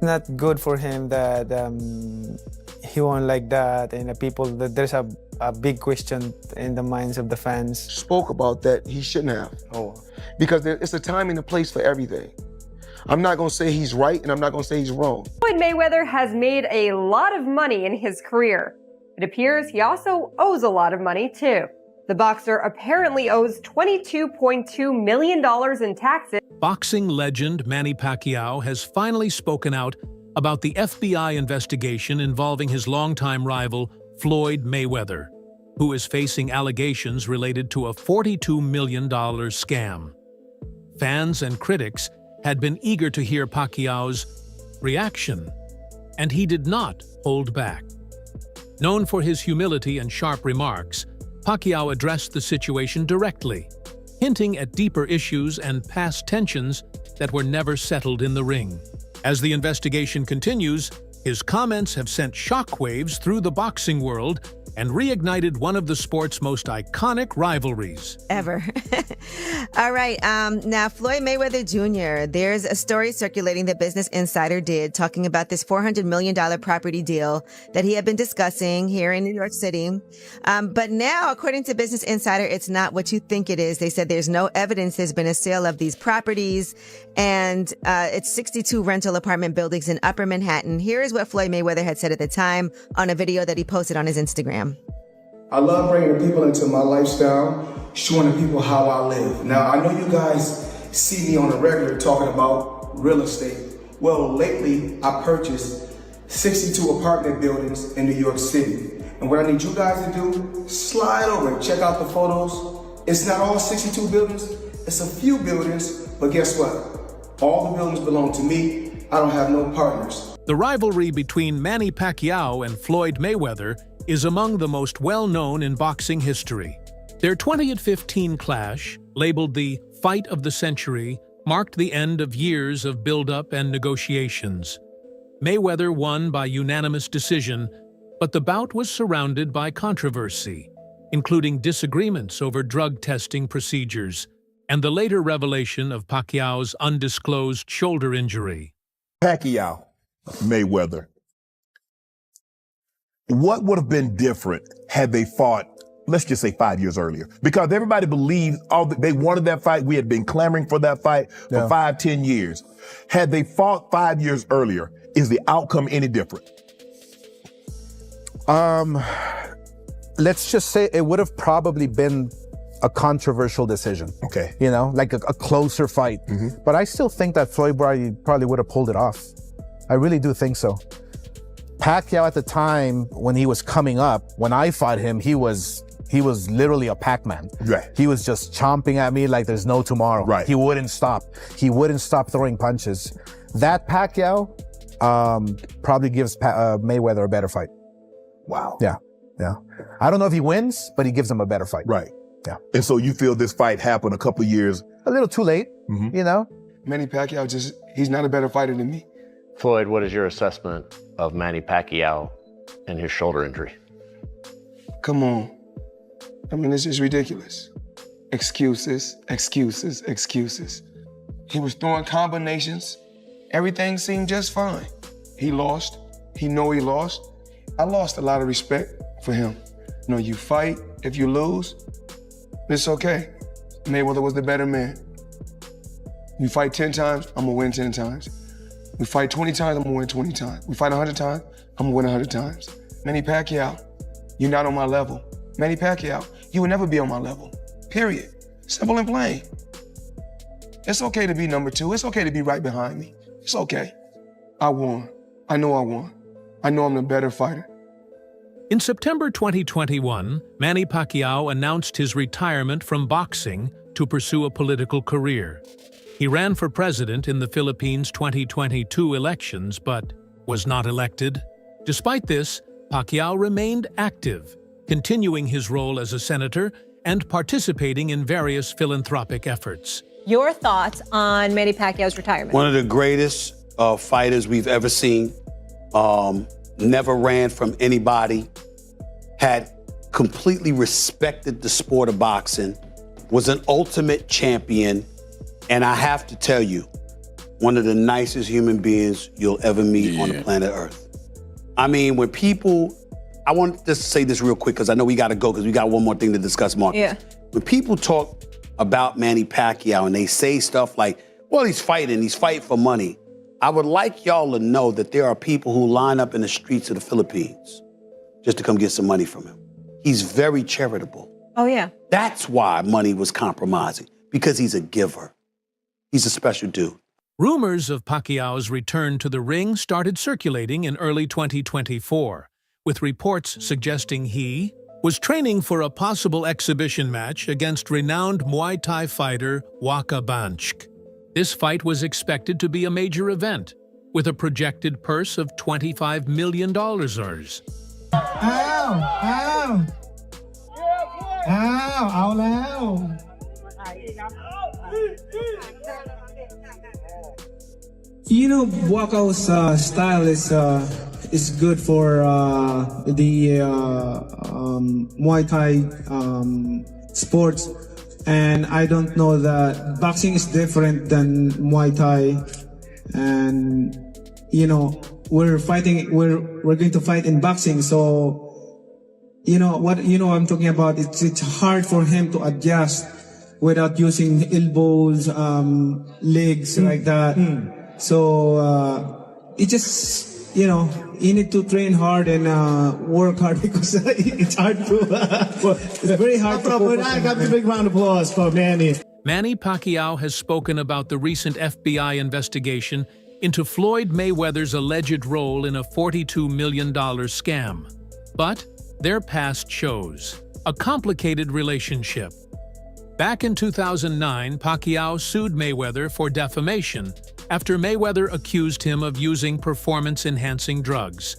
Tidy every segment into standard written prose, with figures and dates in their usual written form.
not good for him that he won like that, and there's a big question in the minds of the fans. Spoke about that he shouldn't have. Because it's a time and a place for everything. I'm not gonna say he's right, and I'm not gonna say he's wrong. Floyd Mayweather has made a lot of money in his career. It appears he also owes a lot of money too. The boxer apparently owes $22.2 million in taxes. Boxing legend Manny Pacquiao has finally spoken out about the FBI investigation involving his longtime rival, Floyd Mayweather, who is facing allegations related to a $42 million scam. Fans and critics had been eager to hear Pacquiao's reaction, and he did not hold back. Known for his humility and sharp remarks, Pacquiao addressed the situation directly, hinting at deeper issues and past tensions that were never settled in the ring. As the investigation continues, his comments have sent shockwaves through the boxing world and reignited one of the sport's most iconic rivalries. Ever. All right. Now, Floyd Mayweather Jr., there's a story circulating that Business Insider did talking about this $400 million property deal that he had been discussing here in New York City. But now, according to Business Insider, it's not what you think it is. They said there's no evidence there's been a sale of these properties, and it's 62 rental apartment buildings in Upper Manhattan. Here is what Floyd Mayweather had said at the time on a video that he posted on his Instagram. I love bringing the people into my lifestyle, showing the people how I live. Now, I know you guys see me on a regular talking about real estate. Well, lately, I purchased 62 apartment buildings in New York City. And what I need you guys to do, slide over and check out the photos. It's not all 62 buildings, it's a few buildings, but guess what? All the buildings belong to me. I don't have no partners. The rivalry between Manny Pacquiao and Floyd Mayweather is among the most well-known in boxing history. Their 2015 clash, labeled the Fight of the Century, marked the end of years of build-up and negotiations. Mayweather won by unanimous decision, but the bout was surrounded by controversy, including disagreements over drug testing procedures and the later revelation of Pacquiao's undisclosed shoulder injury. Pacquiao, Mayweather. What would have been different had they fought, let's just say 5 years earlier? Because everybody believed they wanted that fight. We had been clamoring for that fight for 5-10 years. Had they fought 5 years earlier, is the outcome any different? Let's just say it would have probably been a controversial decision. Okay. You know, like a closer fight. But I still think that Floyd probably would have pulled it off. I really do think so. Pacquiao at the time, when he was coming up, when I fought him, he was literally a Pac-Man. Right. He was just chomping at me like there's no tomorrow. Right. He wouldn't stop. He wouldn't stop throwing punches. That Pacquiao probably gives Mayweather a better fight. Wow. Yeah. I don't know if he wins, but he gives him a better fight. Right. Yeah. And so you feel this fight happened a couple of years? A little too late, you know? Manny Pacquiao he's not a better fighter than me. Floyd, what is your assessment of Manny Pacquiao and his shoulder injury? Come on. I mean, it's just ridiculous. Excuses, excuses, excuses. He was throwing combinations. Everything seemed just fine. He lost. He know he lost. I lost a lot of respect for him. You know, you fight. If you lose, it's okay. Mayweather was the better man. You fight 10 times, I'm gonna win 10 times. We fight 20 times, I'm gonna win 20 times. We fight 100 times, I'm gonna win 100 times. Manny Pacquiao, you're not on my level. Manny Pacquiao, you will never be on my level, period. Simple and plain. It's okay to be number 2. It's okay to be right behind me. It's okay. I won. I know I won. I know I'm the better fighter. In September 2021, Manny Pacquiao announced his retirement from boxing to pursue a political career. He ran for president in the Philippines' 2022 elections, but was not elected. Despite this, Pacquiao remained active, continuing his role as a senator and participating in various philanthropic efforts. Your thoughts on Manny Pacquiao's retirement? One of the greatest fighters we've ever seen. Never ran from anybody. Had completely respected the sport of boxing. Was an ultimate champion. And I have to tell you, one of the nicest human beings you'll ever meet on the planet Earth. I mean, when people, I want to just say this real quick because I know we got to go because we got one more thing to discuss, Marcus. Yeah. When people talk about Manny Pacquiao and they say stuff like, well, he's fighting for money. I would like y'all to know that there are people who line up in the streets of the Philippines just to come get some money from him. He's very charitable. Oh, yeah. That's why money was compromising, because he's a giver. He's a special dude. Rumors of Pacquiao's return to the ring started circulating in early 2024, with reports suggesting he was training for a possible exhibition match against renowned Muay Thai fighter Waka Banchk. This fight was expected to be a major event, with a projected purse of $25 million. You know, Waka's style is good for the Muay Thai sports, and I don't know that boxing is different than Muay Thai, and you know we're going to fight in boxing, so you know what I'm talking about. It's hard for him to adjust without using elbows, legs like that. So it just, you need to train hard and work hard because it's hard to, it's very hard to focus. I got a big round of applause for Manny. Manny Pacquiao has spoken about the recent FBI investigation into Floyd Mayweather's alleged role in a $42 million scam. But their past shows a complicated relationship. Back in 2009, Pacquiao sued Mayweather for defamation after Mayweather accused him of using performance-enhancing drugs.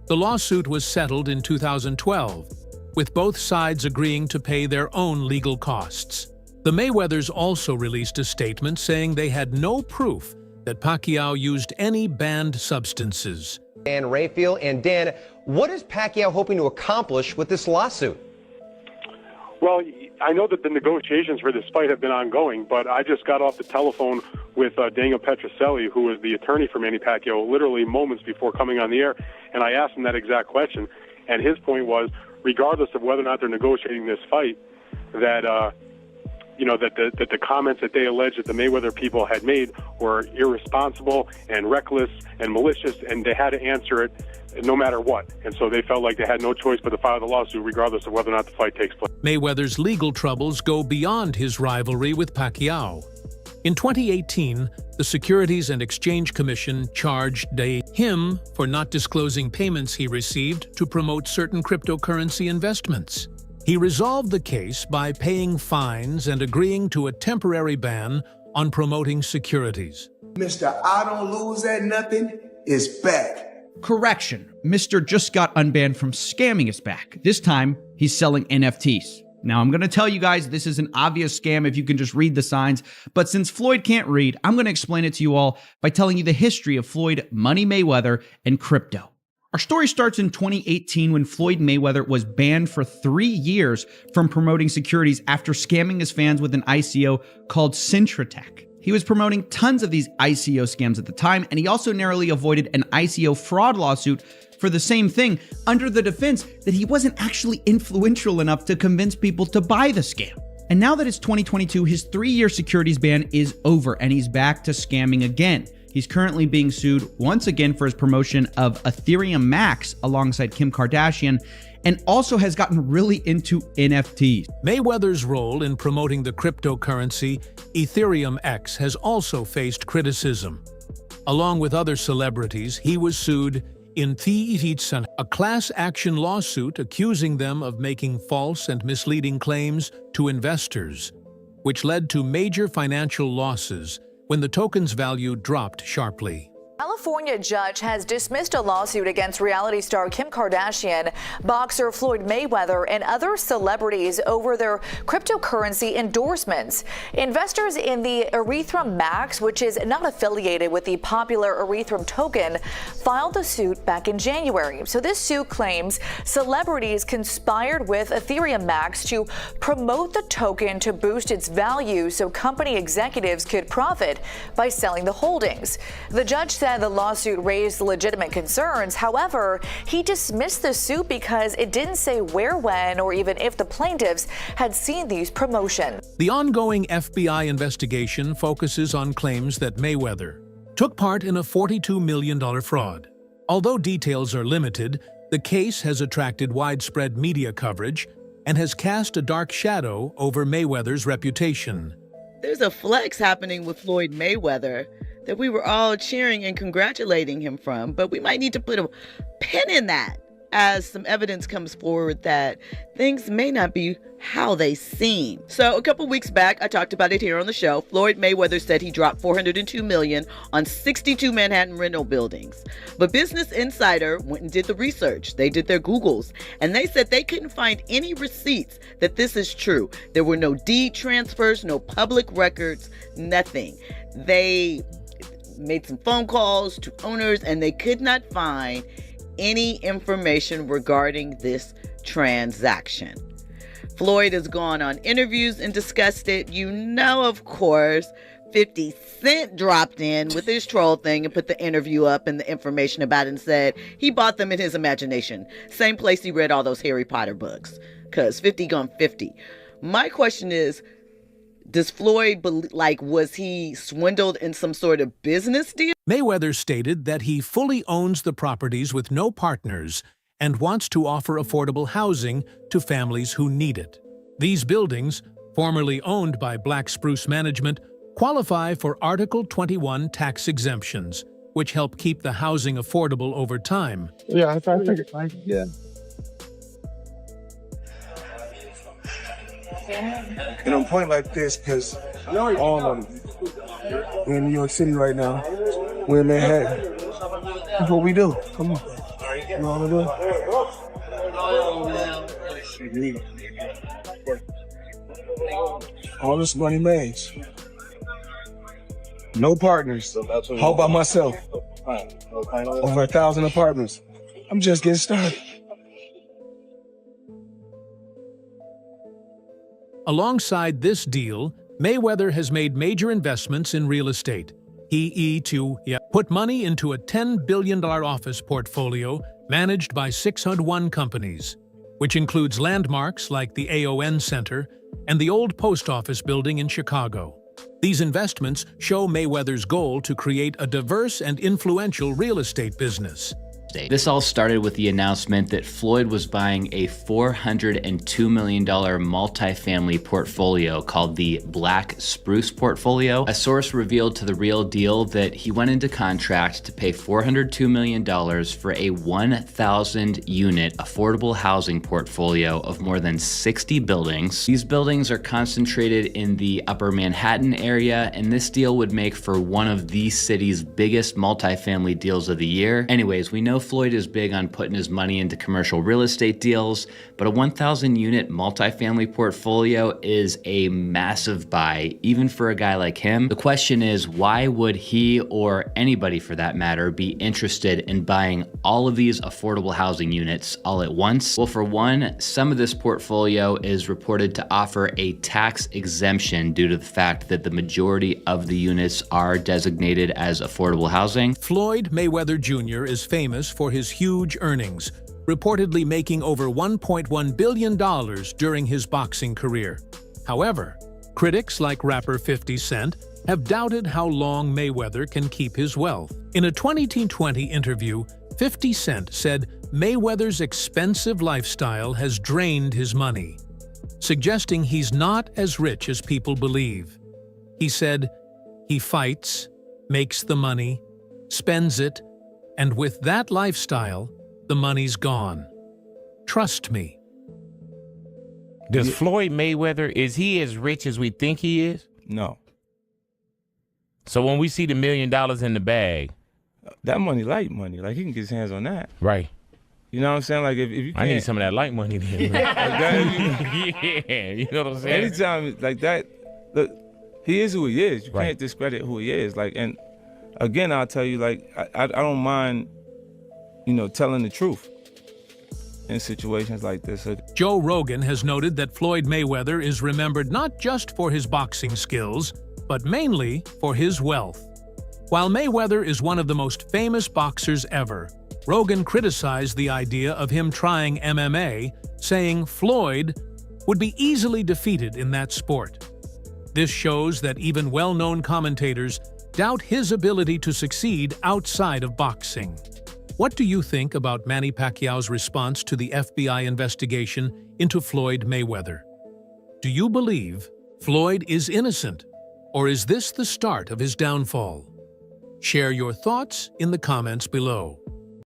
The lawsuit was settled in 2012, with both sides agreeing to pay their own legal costs. The Mayweathers also released a statement saying they had no proof that Pacquiao used any banned substances. Dan Raphael. And Dan, what is Pacquiao hoping to accomplish with this lawsuit? Well, I know that the negotiations for this fight have been ongoing, but I just got off the telephone with Daniel Petrocelli, who is the attorney for Manny Pacquiao, literally moments before coming on the air, and I asked him that exact question. And his point was, regardless of whether or not they're negotiating this fight, that that the comments that they alleged that the Mayweather people had made were irresponsible and reckless and malicious, and they had to answer it no matter what. And so they felt like they had no choice but to file the lawsuit regardless of whether or not the fight takes place. Mayweather's legal troubles go beyond his rivalry with Pacquiao. In 2018, the Securities and Exchange Commission charged him for not disclosing payments he received to promote certain cryptocurrency investments. He resolved the case by paying fines and agreeing to a temporary ban on promoting securities. Mr. I don't lose at nothing is back. Correction, Mr. just got unbanned from scamming is back. This time, he's selling NFTs. Now, I'm going to tell you guys this is an obvious scam if you can just read the signs, but since Floyd can't read, I'm going to explain it to you all by telling you the history of Floyd Money Mayweather and crypto. Our story starts in 2018 when Floyd Mayweather was banned for 3 years from promoting securities after scamming his fans with an ICO called Syntratech. He was promoting tons of these ICO scams at the time, and he also narrowly avoided an ICO fraud lawsuit for the same thing under the defense that he wasn't actually influential enough to convince people to buy the scam. And now that it's 2022, his 3-year securities ban is over and he's back to scamming again. He's currently being sued once again for his promotion of Ethereum Max alongside Kim Kardashian, and also has gotten really into NFTs. Mayweather's role in promoting the cryptocurrency Ethereum X has also faced criticism. Along with other celebrities, he was sued in Thiitsan, a class action lawsuit accusing them of making false and misleading claims to investors, which led to major financial losses when the token's value dropped sharply. California judge has dismissed a lawsuit against reality star Kim Kardashian, boxer Floyd Mayweather, and other celebrities over their cryptocurrency endorsements. Investors in the Ethereum Max, which is not affiliated with the popular Ethereum token, filed the suit back in January. So this suit claims celebrities conspired with Ethereum Max to promote the token to boost its value so company executives could profit by selling the holdings. The judge said the lawsuit raised legitimate concerns. However, he dismissed the suit because it didn't say where, when, or even if the plaintiffs had seen these promotions. The ongoing FBI investigation focuses on claims that Mayweather took part in a $42 million fraud. Although details are limited, the case has attracted widespread media coverage and has cast a dark shadow over Mayweather's reputation. There's a flex happening with Floyd Mayweather that we were all cheering and congratulating him from, but we might need to put a pin in that as some evidence comes forward that things may not be how they seem. So a couple weeks back, I talked about it here on the show. Floyd Mayweather said he dropped $402 million on 62 Manhattan rental buildings. But Business Insider went and did the research. They did their Googles, and they said they couldn't find any receipts that this is true. There were no deed transfers, no public records, nothing. They made some phone calls to owners, and they could not find any information regarding this transaction. Floyd has gone on interviews and discussed it. You know, of course, 50 Cent dropped in with his troll thing and put the interview up and the information about it and said he bought them in his imagination. Same place he read all those Harry Potter books, because 50 gone 50. My question is, does Floyd, was he swindled in some sort of business deal? Mayweather stated that he fully owns the properties with no partners and wants to offer affordable housing to families who need it. These buildings, formerly owned by Black Spruce Management, qualify for Article 21 tax exemptions, which help keep the housing affordable over time. Yeah, I figured. Yeah. And on a point like this, because all of them, we're in New York City right now, we're in Manhattan. That's what we do. Come on. You know what I'm doing? All this money made. No partners. All by myself. Over 1,000 apartments. I'm just getting started. Alongside this deal, Mayweather has made major investments in real estate. He put money into a $10 billion office portfolio managed by 601 companies, which includes landmarks like the AON Center and the old post office building in Chicago. These investments show Mayweather's goal to create a diverse and influential real estate business. This all started with the announcement that Floyd was buying a $402 million multifamily portfolio called the Black Spruce Portfolio. A source revealed to The Real Deal that he went into contract to pay $402 million for a 1,000-unit affordable housing portfolio of more than 60 buildings. These buildings are concentrated in the Upper Manhattan area, and this deal would make for one of the city's biggest multifamily deals of the year. Anyways, we know Floyd is big on putting his money into commercial real estate deals, but a 1,000-unit multifamily portfolio is a massive buy, even for a guy like him. The question is, why would he, or anybody for that matter, be interested in buying all of these affordable housing units all at once? Well, for one, some of this portfolio is reported to offer a tax exemption due to the fact that the majority of the units are designated as affordable housing. Floyd Mayweather Jr. is famous for his huge earnings, reportedly making over $1.1 billion during his boxing career. However, critics like rapper 50 Cent have doubted how long Mayweather can keep his wealth. In a 2020 interview, 50 Cent said Mayweather's expensive lifestyle has drained his money, suggesting he's not as rich as people believe. He said, "He fights, makes the money, spends it, and with that lifestyle, the money's gone. Trust me." Does Floyd Mayweather, is he as rich as we think he is? No. So when we see the $1 million in the bag, that money, light money. Like, he can get his hands on that. Right. You know what I'm saying? Like, if you can't, I need some of that light money then. like that, yeah, you know what I'm saying? anytime like that, look, he is who he is. You Right. can't discredit who he is. Like, and again, I'll tell you, like, I don't mind, you know, telling the truth in situations like this. Joe Rogan has noted that Floyd Mayweather is remembered not just for his boxing skills, but mainly for his wealth. While Mayweather is one of the most famous boxers ever, Rogan criticized the idea of him trying MMA, saying Floyd would be easily defeated in that sport. This shows that even well-known commentators doubt his ability to succeed outside of boxing. What do you think about Manny Pacquiao's response to the FBI investigation into Floyd Mayweather? Do you believe Floyd is innocent, or is this the start of his downfall? Share your thoughts in the comments below.